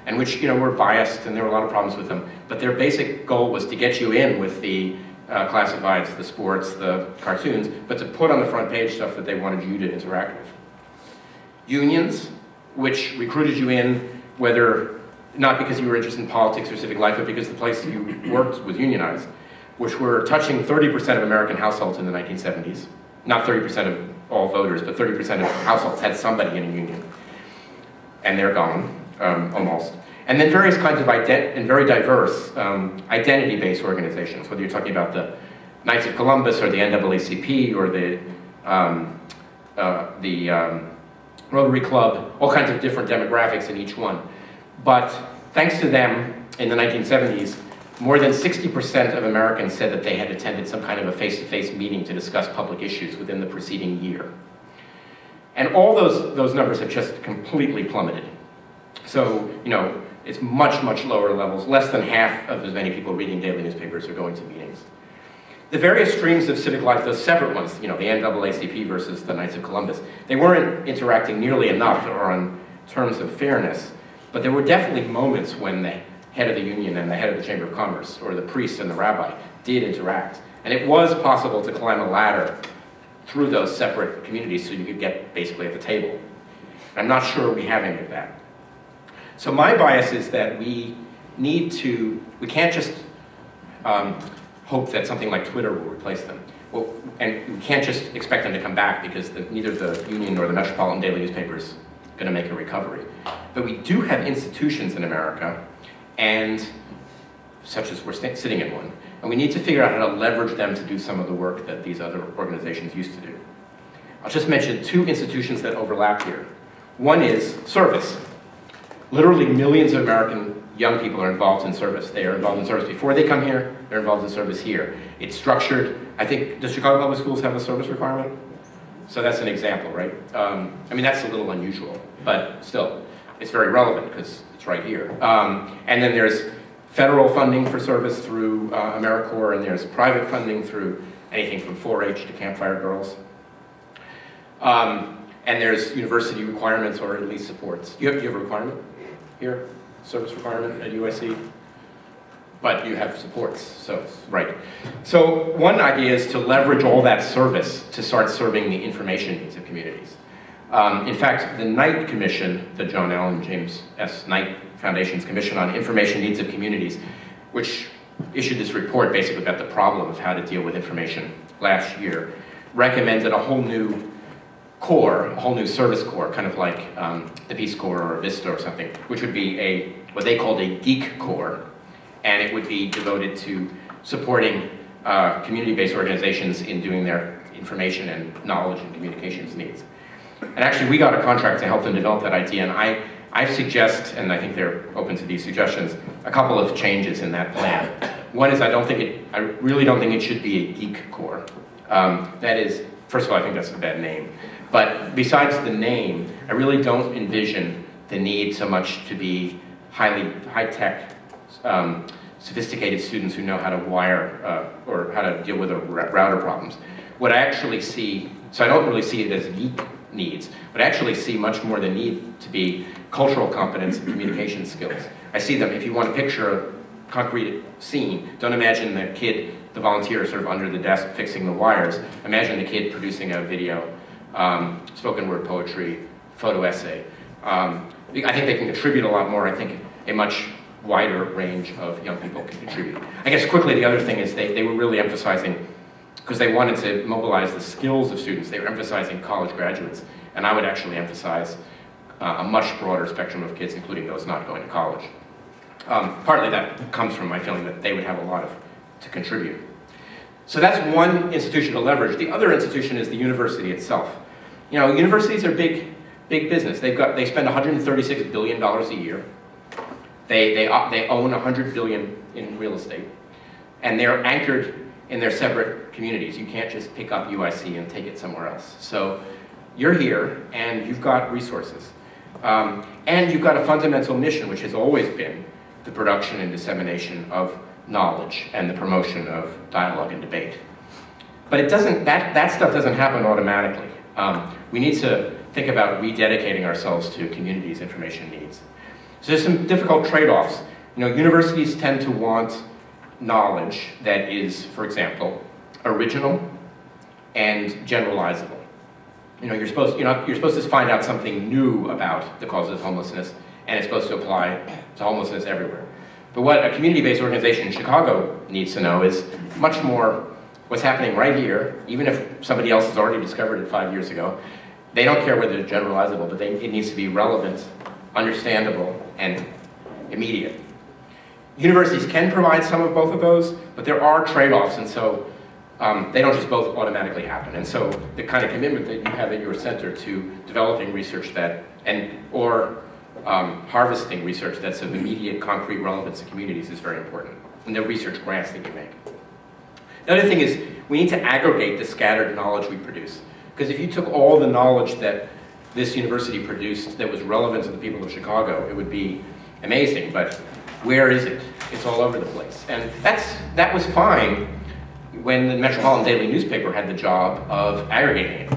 and which were biased, and there were a lot of problems with them. But their basic goal was to get you in with the classifieds, the sports, the cartoons, but to put on the front page stuff that they wanted you to interact with. Unions, which recruited you in, whether not because you were interested in politics or civic life, but because the place you worked was unionized, which were touching 30% of American households in the 1970s. Not 30% of all voters, but 30% of households had somebody in a union. And they're gone, almost. And then various kinds of and very diverse identity-based organizations, whether you're talking about the Knights of Columbus or the NAACP or the Rotary Club, all kinds of different demographics in each one. But thanks to them, in the 1970s, more than 60% of Americans said that they had attended some kind of a face-to-face meeting to discuss public issues within the preceding year. And all those numbers have just completely plummeted. So, it's much, much lower levels. Less than half of as many people reading daily newspapers are going to meetings. The various streams of civic life, those separate ones, the NAACP versus the Knights of Columbus, they weren't interacting nearly enough or on terms of fairness, but there were definitely moments when the head of the union and the head of the Chamber of Commerce, or the priest and the rabbi, did interact. And it was possible to climb a ladder through those separate communities so you could get basically at the table. I'm not sure we have any of that. So my bias is that we can't just hope that something like Twitter will replace them. Well, and we can't just expect them to come back because neither the Union nor the Metropolitan Daily newspaper is going to make a recovery. But we do have institutions in America, and such as we're sitting in one, and we need to figure out how to leverage them to do some of the work that these other organizations used to do. I'll just mention two institutions that overlap here. One is service. Literally millions of American young people are involved in service. They are involved in service before they come here, they're involved in service here. It's structured, I think, does Chicago Public Schools have a service requirement? So that's an example, right? That's a little unusual, but still, it's very relevant because it's right here. And then there's federal funding for service through AmeriCorps, and there's private funding through anything from 4-H to Campfire Girls. And there's university requirements or at least supports. Do you have a requirement here? Service requirement at USC? But you have supports, so, right. So one idea is to leverage all that service to start serving the information needs of communities. In fact, the Knight Commission, the John Allen James S. Knight Foundation's Commission on Information Needs of Communities, which issued this report basically about the problem of how to deal with information last year, recommended a whole new corps, a whole new service corps, kind of like the Peace Corps or Vista or something, which would be what they called a geek corps, and it would be devoted to supporting community-based organizations in doing their information and knowledge and communications needs. And actually, we got a contract to help them develop that idea, and I suggest, and I think they're open to these suggestions, a couple of changes in that plan. One is I really don't think it should be a geek corps. That is, first of all, I think that's a bad name. But besides the name, I really don't envision the need so much to be high-tech, sophisticated students who know how to wire or how to deal with router problems. What I actually see, so I don't really see it as geek needs, but I actually see much more the need to be cultural competence and communication skills. I see them, if you want to picture a concrete scene, don't imagine the kid, the volunteer, sort of under the desk fixing the wires. Imagine the kid producing a video, spoken word poetry, photo essay. I think they can contribute a lot more. I think a much wider range of young people can contribute. I guess quickly the other thing is they were really emphasizing, because they wanted to mobilize the skills of students, they were emphasizing college graduates, and I would actually emphasize a much broader spectrum of kids, including those not going to college. Partly that comes from my feeling that they would have a lot to contribute. So that's one institution to leverage. The other institution is the university itself. Universities are big business. They spend $136 billion a year. They own $100 billion in real estate, and they're anchored in their separate communities. You can't just pick up UIC and take it somewhere else. So you're here, and you've got resources. And you've got a fundamental mission, which has always been the production and dissemination of knowledge and the promotion of dialogue and debate. But it doesn't, that stuff doesn't happen automatically. We need to think about rededicating ourselves to communities' information needs. So there's some difficult trade-offs. You know, universities tend to want knowledge that is, for example, original and generalizable. You know, you're supposed to find out something new about the causes of homelessness, and it's supposed to apply to homelessness everywhere. But what a community-based organization in Chicago needs to know is much more what's happening right here, even if somebody else has already discovered it 5 years ago. They don't care whether it's generalizable, but it needs to be relevant, understandable, and immediate. Universities can provide some of both of those, but there are trade-offs, and so they don't just both automatically happen. And so the kind of commitment that you have at your center to developing research that, or harvesting research that's of immediate, concrete relevance to communities is very important, and the research grants that you make. The other thing is, we need to aggregate the scattered knowledge we produce. Because if you took all the knowledge that this university produced that was relevant to the people of Chicago, it would be amazing, but where is it? It's all over the place. And that was fine when the Metropolitan Daily newspaper had the job of aggregating it.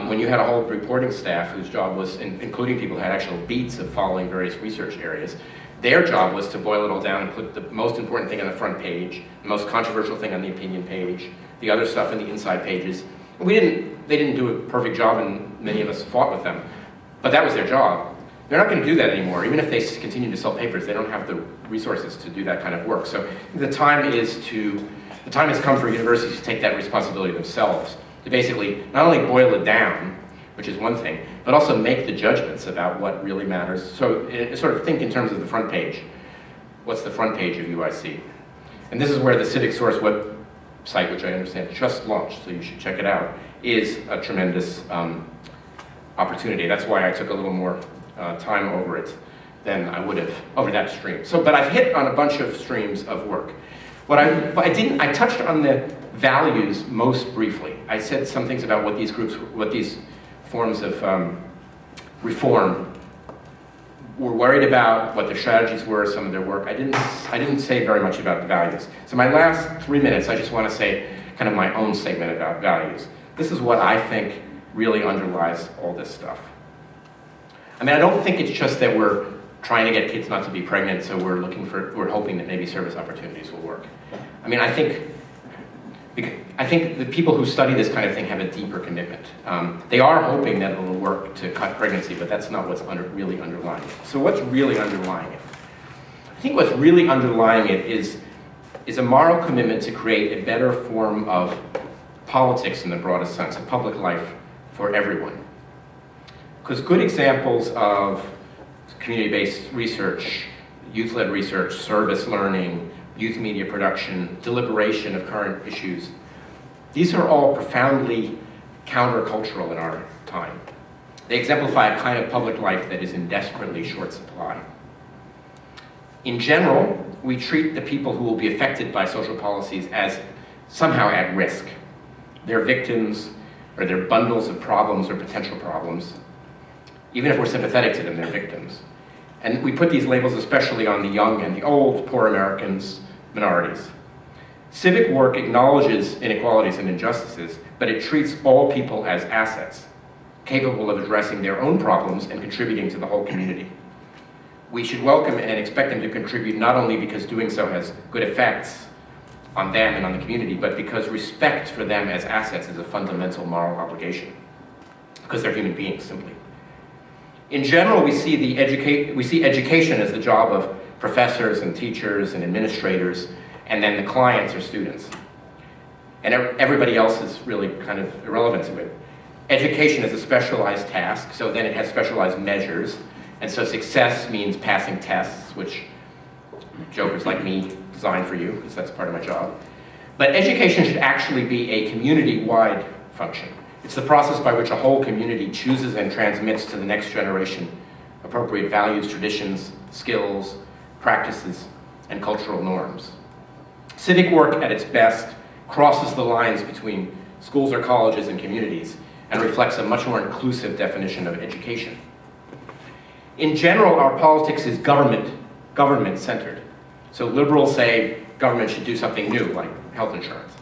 When you had a whole reporting staff whose job was, including people who had actual beats of following various research areas, their job was to boil it all down and put the most important thing on the front page, the most controversial thing on the opinion page, the other stuff in the inside pages. They didn't do a perfect job, and many of us fought with them, but that was their job. They're not going to do that anymore. Even if they continue to sell papers, they don't have the resources to do that kind of work. So the time has come for universities to take that responsibility themselves, to basically not only boil it down, which is one thing, but also make the judgments about what really matters. So sort of think in terms of the front page. What's the front page of UIC? And this is where the Civic Source website, which I understand just launched, so you should check it out, is a tremendous opportunity. That's why I took a little more time over it than I would have over that stream. So, but I've hit on a bunch of streams of work. I touched on the values most briefly. I said some things about what these forms of reform were worried about, what their strategies were, some of their work. I didn't say very much about the values. So my last 3 minutes, I just want to say kind of my own statement about values. This is what I think really underlies all this stuff. I mean, I don't think it's just that we're trying to get kids not to be pregnant, so we're hoping that maybe service opportunities will work. I mean, I think the people who study this kind of thing have a deeper commitment. They are hoping that it will work to cut pregnancy, but that's not what's really underlying it. So what's really underlying it? I think what's really underlying it is a moral commitment to create a better form of politics in the broadest sense, of public life for everyone. Because good examples of community-based research, youth-led research, service learning, youth media production, deliberation of current issues, these are all profoundly countercultural in our time. They exemplify a kind of public life that is in desperately short supply. In general, we treat the people who will be affected by social policies as somehow at risk. They're victims, or they're bundles of problems or potential problems. Even if we're sympathetic to them, they're victims. And we put these labels especially on the young and the old, poor Americans, minorities. Civic work acknowledges inequalities and injustices, but it treats all people as assets, capable of addressing their own problems and contributing to the whole community. We should welcome and expect them to contribute not only because doing so has good effects on them and on the community, but because respect for them as assets is a fundamental moral obligation, because they're human beings, simply. In general, we see education as the job of professors and teachers and administrators, and then the clients or students. And everybody else is really kind of irrelevant to it. Education is a specialized task, so then it has specialized measures, and so success means passing tests, which jokers like me design for you, because that's part of my job. But education should actually be a community-wide function. It's the process by which a whole community chooses and transmits to the next generation appropriate values, traditions, skills, practices, and cultural norms. Civic work at its best crosses the lines between schools or colleges and communities and reflects a much more inclusive definition of education. In general, our politics is government-centered. So liberals say government should do something new, like health insurance.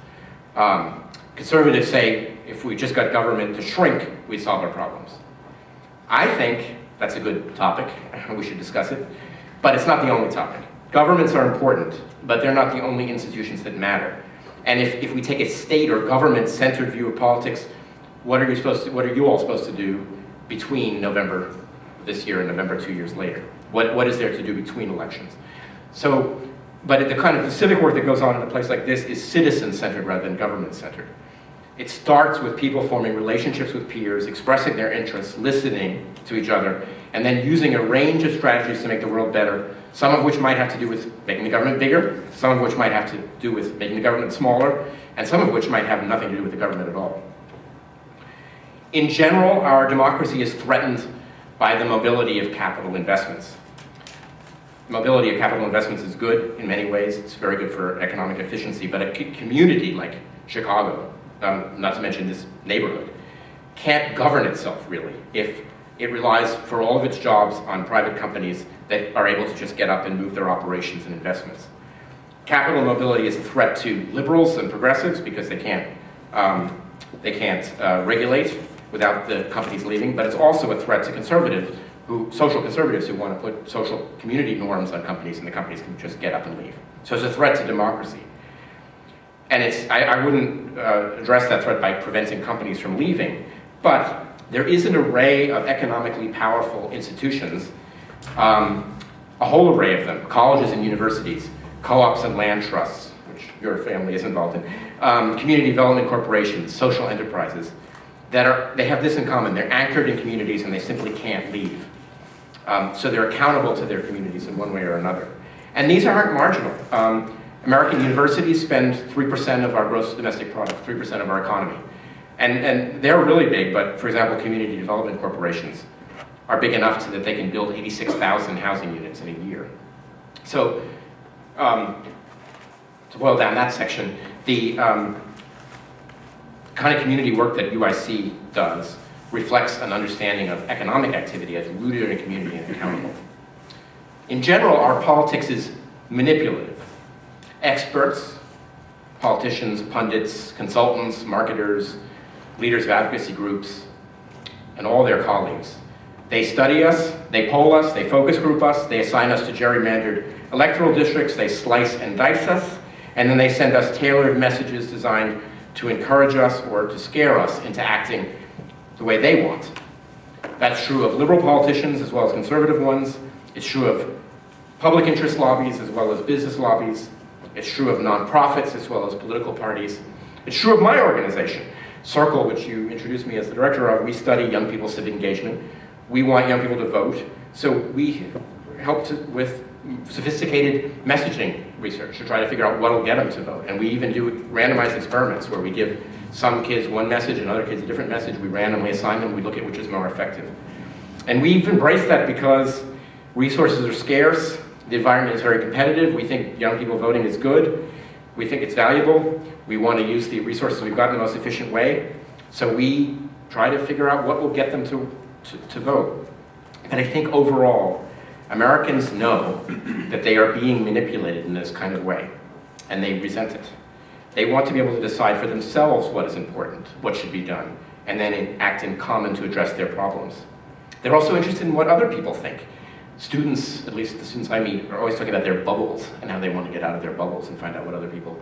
Conservatives say if we just got government to shrink, we'd solve our problems. I think That's a good topic. We should discuss it. But it's not the only topic. Governments are important, but they're not the only institutions that matter. And if we take a state or government-centered view of politics, what are you all supposed to do between November this year and November 2 years later? What is there to do between elections? So, but the kind of the civic work that goes on in a place like this is citizen-centered rather than government-centered. It starts with people forming relationships with peers, expressing their interests, listening to each other, and then using a range of strategies to make the world better, some of which might have to do with making the government bigger, some of which might have to do with making the government smaller, and some of which might have nothing to do with the government at all. In general, our democracy is threatened by the mobility of capital investments. Mobility of capital investments is good in many ways. It's very good for economic efficiency, but a community like Chicago, not to mention this neighborhood, can't govern itself really if it relies for all of its jobs on private companies that are able to just get up and move their operations and investments. Capital mobility is a threat to liberals and progressives because they can't regulate without the companies leaving, but it's also a threat to social conservatives who want to put social community norms on companies, and the companies can just get up and leave. So it's a threat to democracy. And I wouldn't address that threat by preventing companies from leaving, but there is an array of economically powerful institutions, a whole array of them, colleges and universities, co-ops and land trusts, which your family is involved in, community development corporations, social enterprises, they have this in common. They're anchored in communities and they simply can't leave. So they're accountable to their communities in one way or another. And these aren't marginal. American universities spend 3% of our gross domestic product, 3% of our economy. And they're really big, but for example, community development corporations are big enough so that they can build 86,000 housing units in a year. So to boil down that section, the kind of community work that UIC does reflects an understanding of economic activity as rooted in a community and accountable. In general, our politics is manipulative. Experts, politicians, pundits, consultants, marketers, leaders of advocacy groups, and all their colleagues. They study us, they poll us, they focus group us, they assign us to gerrymandered electoral districts, they slice and dice us, and then they send us tailored messages designed to encourage us or to scare us into acting the way they want. That's true of liberal politicians as well as conservative ones. It's true of public interest lobbies as well as business lobbies. It's true of nonprofits as well as political parties. It's true of my organization, Circle, which you introduced me as the director of. We study young people's civic engagement. We want young people to vote. So we help with sophisticated messaging research to try to figure out what will get them to vote. And we even do randomized experiments where we give some kids one message and other kids a different message. We randomly assign them. We look at which is more effective. And we've embraced that because resources are scarce. The environment is very competitive. We think young people voting is good. We think it's valuable. We want to use the resources we've got in the most efficient way. So we try to figure out what will get them to vote. And I think overall, Americans know that they are being manipulated in this kind of way, and they resent it. They want to be able to decide for themselves what is important, what should be done, and then act in common to address their problems. They're also interested in what other people think. Students, at least the students I meet, are always talking about their bubbles and how they want to get out of their bubbles and find out what other people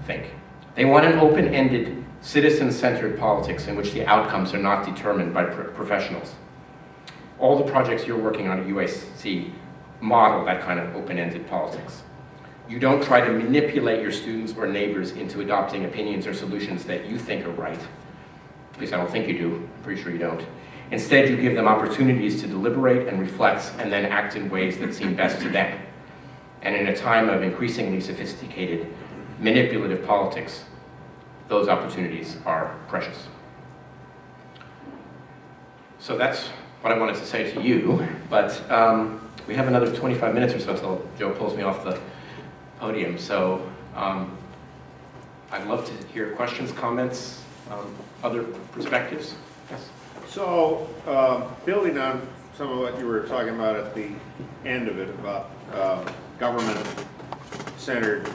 think. They want an open-ended, citizen-centered politics in which the outcomes are not determined by professionals. All the projects you're working on at UIC model that kind of open-ended politics. You don't try to manipulate your students or neighbors into adopting opinions or solutions that you think are right. At least I don't think you do. I'm pretty sure you don't. Instead, you give them opportunities to deliberate and reflect and then act in ways that seem best to them. And in a time of increasingly sophisticated, manipulative politics, those opportunities are precious. So that's what I wanted to say to you, but we have another 25 minutes or so until Joe pulls me off the podium. So I'd love to hear questions, comments, other perspectives. Yes? So building on some of what you were talking about at the end of it about government-centered